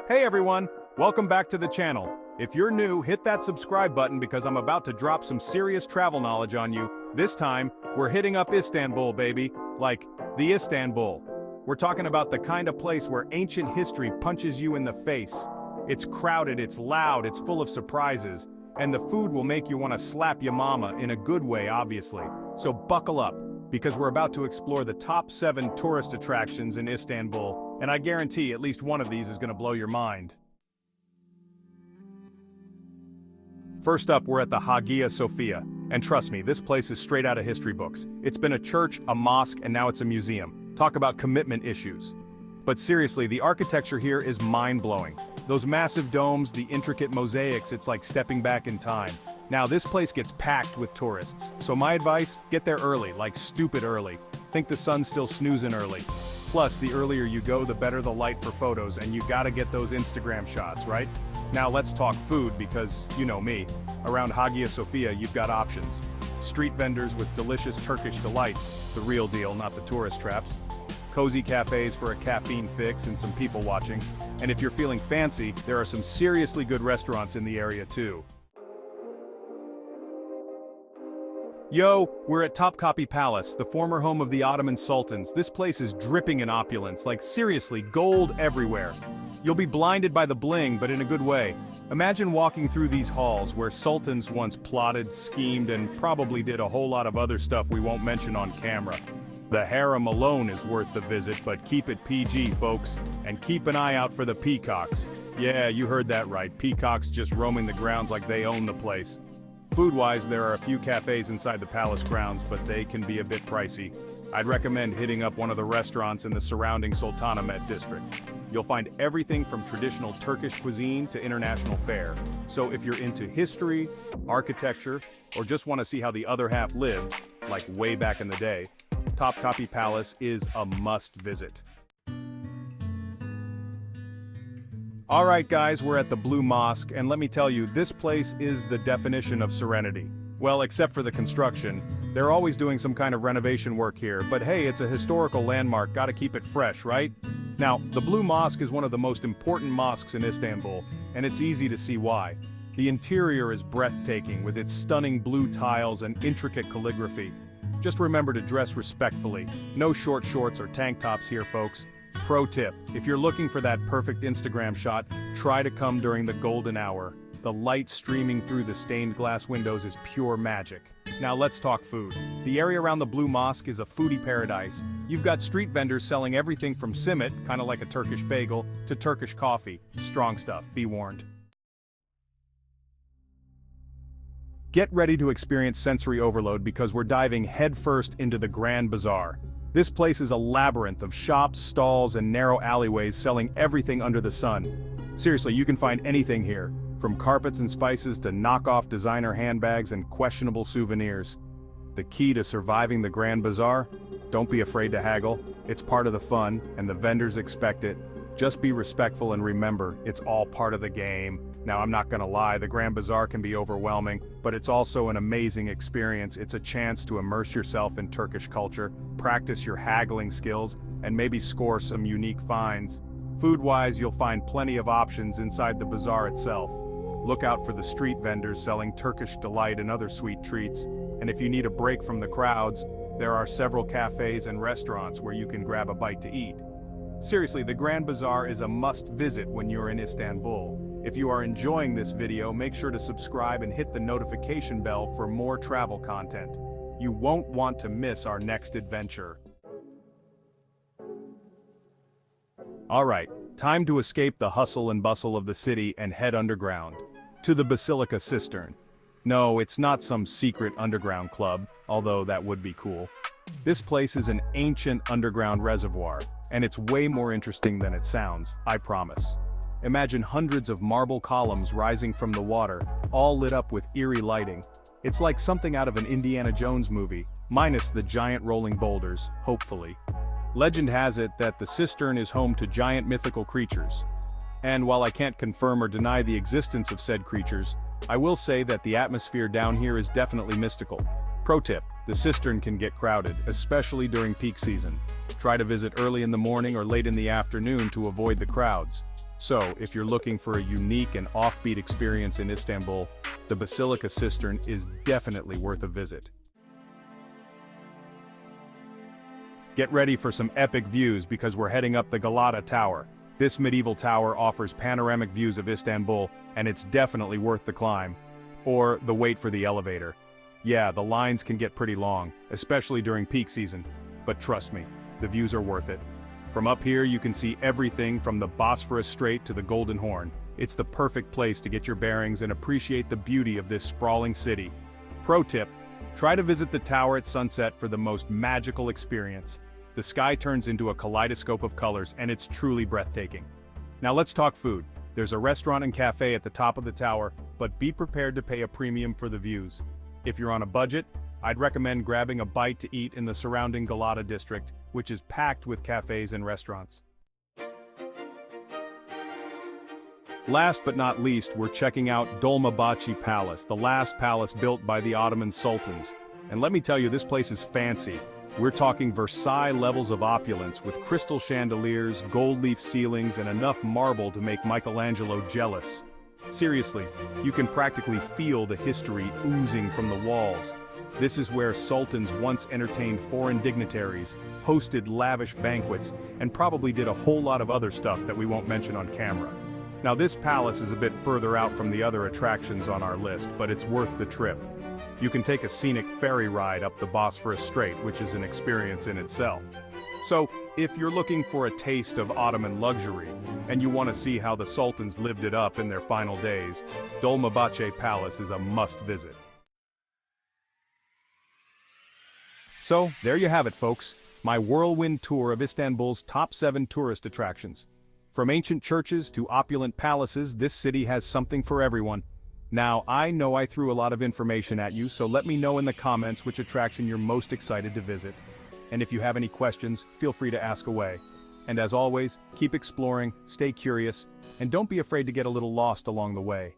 Hey everyone, welcome back to the channel. If you're new, hit that subscribe button because I'm about to drop some serious travel knowledge on you. This time, we're hitting up Istanbul, baby. Like, the Istanbul. We're talking about the kind of place where ancient history punches you in the face. It's crowded, it's loud, it's full of surprises. And the food will make you want to slap your mama in a good way, obviously. So buckle up, because we're about to explore the top 7 tourist attractions in Istanbul, and I guarantee at least one of these is going to blow your mind. First up, we're at the Hagia Sophia, and trust me, this place is straight out of history books. It's been a church, a mosque, and now it's a museum. Talk about commitment issues. But seriously, the architecture here is mind-blowing. Those massive domes, the intricate mosaics, it's like stepping back in time. Now this place gets packed with tourists, so my advice, get there early, like stupid early. Think the sun's still snoozing early. Plus, the earlier you go, the better the light for photos, and you gotta get those Instagram shots, right? Now let's talk food, because, you know me, around Hagia Sophia you've got options. Street vendors with delicious Turkish delights, the real deal, not the tourist traps. Cozy cafes for a caffeine fix and some people watching. And if you're feeling fancy, there are some seriously good restaurants in the area too. Yo, we're at Topkapi Palace, the former home of the Ottoman sultans. This place is dripping in opulence, like seriously, gold everywhere. You'll be blinded by the bling, but in a good way. Imagine walking through these halls where sultans once plotted, schemed, and probably did a whole lot of other stuff we won't mention on camera. The harem alone is worth the visit, but keep it PG, folks. And keep an eye out for the peacocks. Yeah, you heard that right, peacocks just roaming the grounds like they own the place. Food-wise, there are a few cafes inside the palace grounds, but they can be a bit pricey. I'd recommend hitting up one of the restaurants in the surrounding Sultanahmet district. You'll find everything from traditional Turkish cuisine to international fare. So if you're into history, architecture, or just want to see how the other half lived, like way back in the day, Topkapi Palace is a must-visit. Alright guys, we're at the Blue Mosque, and let me tell you, this place is the definition of serenity. Well, except for the construction. They're always doing some kind of renovation work here, but hey, it's a historical landmark, gotta keep it fresh, right? Now, the Blue Mosque is one of the most important mosques in Istanbul, and it's easy to see why. The interior is breathtaking, with its stunning blue tiles and intricate calligraphy. Just remember to dress respectfully. No short shorts or tank tops here, folks. Pro tip, if you're looking for that perfect Instagram shot, try to come during the golden hour. The light streaming through the stained glass windows is pure magic. Now let's talk food. The area around the Blue Mosque is a foodie paradise. You've got street vendors selling everything from simit, kind of like a Turkish bagel, to Turkish coffee. Strong stuff, be warned. Get ready to experience sensory overload because we're diving headfirst into the Grand Bazaar. This place is a labyrinth of shops, stalls, and narrow alleyways selling everything under the sun. Seriously, you can find anything here, from carpets and spices to knockoff designer handbags and questionable souvenirs. The key to surviving the Grand Bazaar? Don't be afraid to haggle. It's part of the fun, and the vendors expect it. Just be respectful and remember, it's all part of the game. Now, I'm not gonna lie, the Grand Bazaar can be overwhelming, but it's also an amazing experience. It's a chance to immerse yourself in Turkish culture, practice your haggling skills, and maybe score some unique finds. Food-wise, you'll find plenty of options inside the bazaar itself. Look out for the street vendors selling Turkish delight and other sweet treats. And if you need a break from the crowds, there are several cafes and restaurants where you can grab a bite to eat. Seriously, the Grand Bazaar is a must-visit when you're in Istanbul. If you are enjoying this video, make sure to subscribe and hit the notification bell for more travel content. You won't want to miss our next adventure. Alright, time to escape the hustle and bustle of the city and head underground. To the Basilica Cistern. No, it's not some secret underground club, although that would be cool. This place is an ancient underground reservoir, and it's way more interesting than it sounds, I promise. Imagine hundreds of marble columns rising from the water, all lit up with eerie lighting. It's like something out of an Indiana Jones movie, minus the giant rolling boulders, hopefully. Legend has it that the cistern is home to giant mythical creatures. And while I can't confirm or deny the existence of said creatures, I will say that the atmosphere down here is definitely mystical. Pro tip, the cistern can get crowded, especially during peak season. Try to visit early in the morning or late in the afternoon to avoid the crowds. So, if you're looking for a unique and offbeat experience in Istanbul, the Basilica Cistern is definitely worth a visit. Get ready for some epic views because we're heading up the Galata Tower. This medieval tower offers panoramic views of Istanbul, and it's definitely worth the climb. Or the wait for the elevator. Yeah, the lines can get pretty long, especially during peak season. But trust me, the views are worth it. From up here you can see everything from the Bosphorus Strait to the Golden Horn. It's the perfect place to get your bearings and appreciate the beauty of this sprawling city. Pro tip, try to visit the tower at sunset for the most magical experience. The sky turns into a kaleidoscope of colors and it's truly breathtaking. Now let's talk food. There's a restaurant and cafe at the top of the tower, but be prepared to pay a premium for the views. If you're on a budget, I'd recommend grabbing a bite to eat in the surrounding Galata district, which is packed with cafes and restaurants. Last but not least, we're checking out Dolmabahce Palace, the last palace built by the Ottoman sultans. And let me tell you, this place is fancy. We're talking Versailles levels of opulence with crystal chandeliers, gold leaf ceilings, and enough marble to make Michelangelo jealous. Seriously, you can practically feel the history oozing from the walls. This is where sultans once entertained foreign dignitaries, hosted lavish banquets, and probably did a whole lot of other stuff that we won't mention on camera. Now this palace is a bit further out from the other attractions on our list, but it's worth the trip. You can take a scenic ferry ride up the Bosphorus Strait, which is an experience in itself. So, if you're looking for a taste of Ottoman luxury, and you want to see how the sultans lived it up in their final days, Dolmabahce Palace is a must-visit. So, there you have it folks, my whirlwind tour of Istanbul's top 7 tourist attractions. From ancient churches to opulent palaces, this city has something for everyone. Now, I know I threw a lot of information at you, so let me know in the comments which attraction you're most excited to visit. And if you have any questions, feel free to ask away. And as always, keep exploring, stay curious, and don't be afraid to get a little lost along the way.